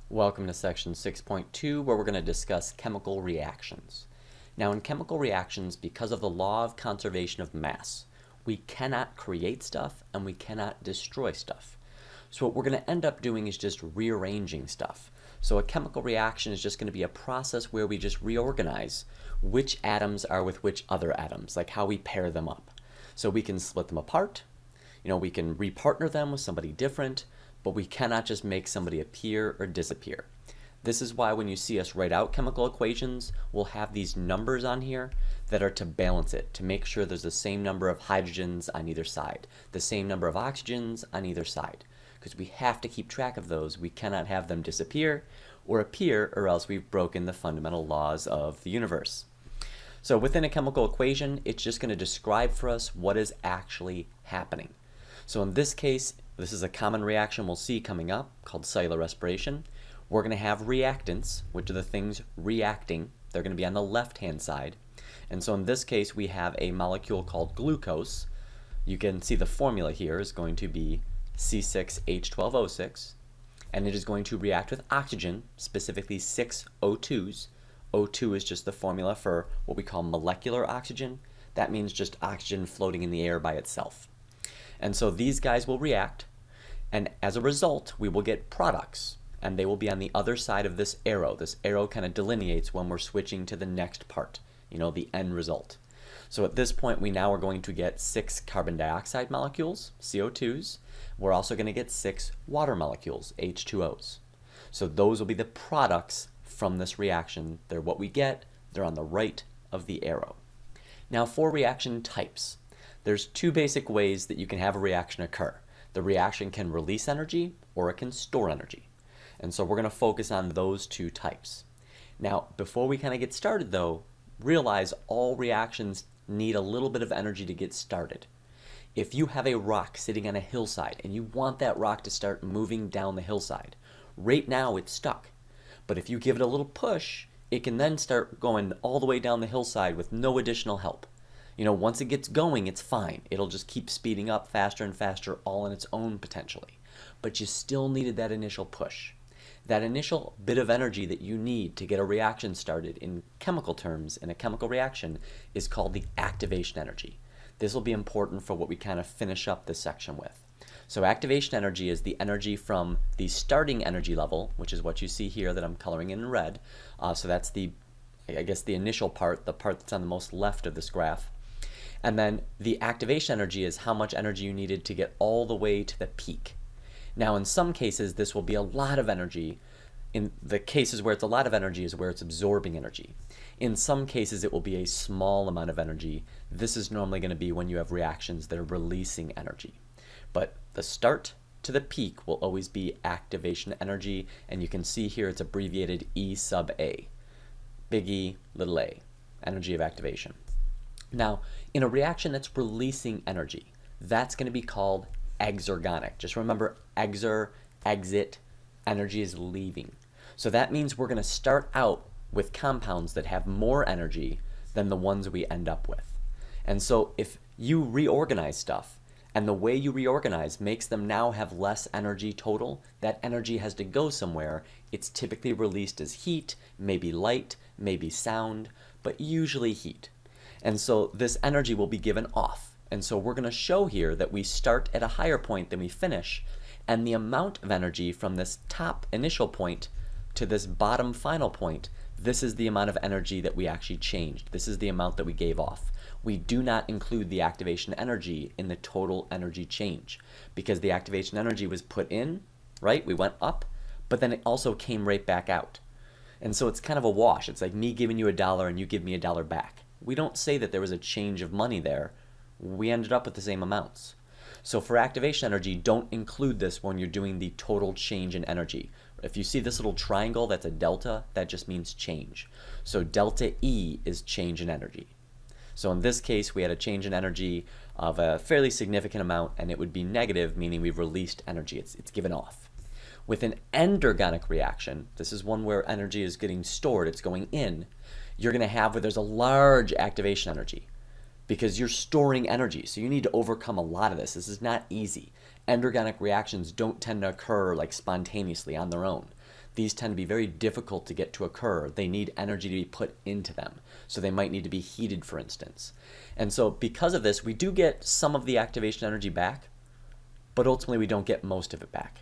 Welcome to section 6.2, where we're going to discuss chemical reactions. Now, in chemical reactions, because of the law of conservation of mass, we cannot create stuff and we cannot destroy stuff. So what we're going to end up doing is just rearranging stuff. So a chemical reaction is just going to be a process where we just reorganize which atoms are with which other atoms, like how we pair them up. So we can split them apart, we can repartner them with somebody different, but we cannot just make somebody appear or disappear. This is why when you see us write out chemical equations, we'll have these numbers on here that are to balance it, to make sure there's the same number of hydrogens on either side, the same number of oxygens on either side, because we have to keep track of those. We cannot have them disappear or appear, or else we've broken the fundamental laws of the universe. So within a chemical equation, it's just going to describe for us what is actually happening. So in this case, this is a common reaction we'll see coming up called cellular respiration. We're going to have reactants, which are the things reacting. They're going to be on the left-hand side. And so in this case, we have a molecule called glucose. You can see the formula here is going to be C6H12O6, and it is going to react with oxygen, specifically 6 O2s. O2 is just the formula for what we call molecular oxygen. That means just oxygen floating in the air by itself. And so these guys will react, and as a result, we will get products, and they will be on the other side of this arrow. This arrow kind of delineates when we're switching to the next part, the end result. So at this point, we now are going to get 6 carbon dioxide molecules, CO2s. We're also going to get 6 water molecules, H2Os. So those will be the products from this reaction. They're what we get. They're on the right of the arrow. Now for reaction types. There's 2 basic ways that you can have a reaction occur. The reaction can release energy or it can store energy. And so we're going to focus on those 2 types. Now, before we kind of get started though, realize all reactions need a little bit of energy to get started. If you have a rock sitting on a hillside and you want that rock to start moving down the hillside, right now it's stuck. But if you give it a little push, it can then start going all the way down the hillside with no additional help. Once it gets going, it's fine. It'll just keep speeding up faster and faster all on its own potentially. But you still needed that initial push. That initial bit of energy that you need to get a reaction started in chemical terms in a chemical reaction is called the activation energy. This will be important for what we kind of finish up this section with. So activation energy is the energy from the starting energy level, which is what you see here that I'm coloring in red. So that's the initial part, the part that's on the most left of this graph. And then the activation energy is how much energy you needed to get all the way to the peak. Now in some cases this will be a lot of energy. In the cases where it's a lot of energy is where it's absorbing energy. In some cases it will be a small amount of energy. This is normally going to be when you have reactions that are releasing energy. But the start to the peak will always be activation energy, and you can see here it's abbreviated E sub A. Big E, little a, energy of activation. Now, in a reaction that's releasing energy, that's going to be called exergonic. Just remember, exit, energy is leaving. So that means we're going to start out with compounds that have more energy than the ones we end up with. And so if you reorganize stuff, and the way you reorganize makes them now have less energy total, that energy has to go somewhere. It's typically released as heat, maybe light, maybe sound, but usually heat. And so this energy will be given off. And so we're going to show here that we start at a higher point than we finish, and the amount of energy from this top initial point to this bottom final point, this is the amount of energy that we actually changed. This is the amount that we gave off. We do not include the activation energy in the total energy change because the activation energy was put in, right? We went up, but then it also came right back out. And so it's kind of a wash. It's like me giving you $1 and you give me $1 back. We don't say that there was a change of money there. We ended up with the same amounts. So for activation energy, don't include this when you're doing the total change in energy. If you see this little triangle, that's a delta, that just means change. So delta E is change in energy. So in this case, we had a change in energy of a fairly significant amount, and it would be negative, meaning we've released energy. It's given off. With an endergonic reaction, this is one where energy is getting stored, it's going in, you're going to have where there's a large activation energy because you're storing energy. So you need to overcome a lot of this. This is not easy. Endergonic reactions don't tend to occur like spontaneously on their own. these tend to be very difficult to get to occur. They need energy to be put into them. So they might need to be heated, for instance. And so because of this, we do get some of the activation energy back, but ultimately we don't get most of it back.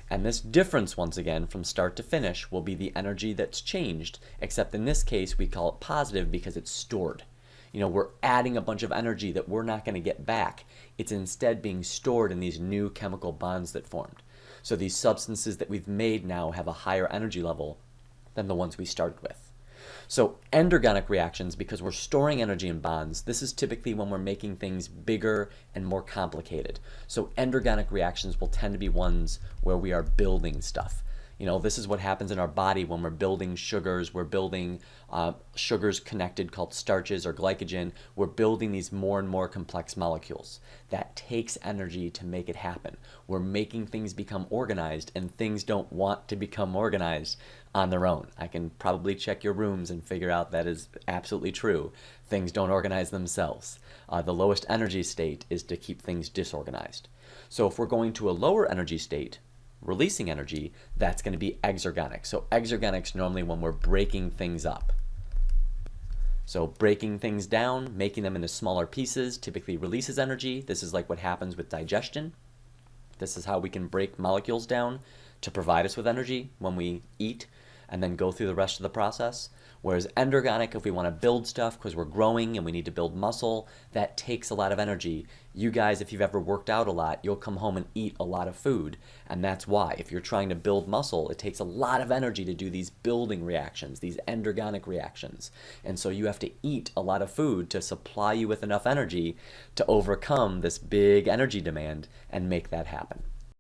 And this difference, once again, from start to finish, will be the energy that's changed, except in this case, we call it positive because it's stored. We're adding a bunch of energy that we're not going to get back. It's instead being stored in these new chemical bonds that formed. So these substances that we've made now have a higher energy level than the ones we started with. So endergonic reactions, because we're storing energy in bonds, this is typically when we're making things bigger and more complicated. So endergonic reactions will tend to be ones where we are building stuff. This is what happens in our body when we're building sugars. We're building sugars connected called starches or glycogen. We're building these more and more complex molecules. That takes energy to make it happen. We're making things become organized, and things don't want to become organized on their own. I can probably check your rooms and figure out that is absolutely true. Things don't organize themselves. The lowest energy state is to keep things disorganized. So if we're going to a lower energy state, releasing energy, that's going to be exergonic. So exergonic's normally when we're breaking things up. So breaking things down, making them into smaller pieces, typically releases energy. This is like what happens with digestion. This is how we can break molecules down to provide us with energy when we eat and then go through the rest of the process. Whereas endergonic, if we want to build stuff because we're growing and we need to build muscle, that takes a lot of energy. You guys, if you've ever worked out a lot, you'll come home and eat a lot of food. And that's why. If you're trying to build muscle, it takes a lot of energy to do these building reactions, these endergonic reactions. And so you have to eat a lot of food to supply you with enough energy to overcome this big energy demand and make that happen.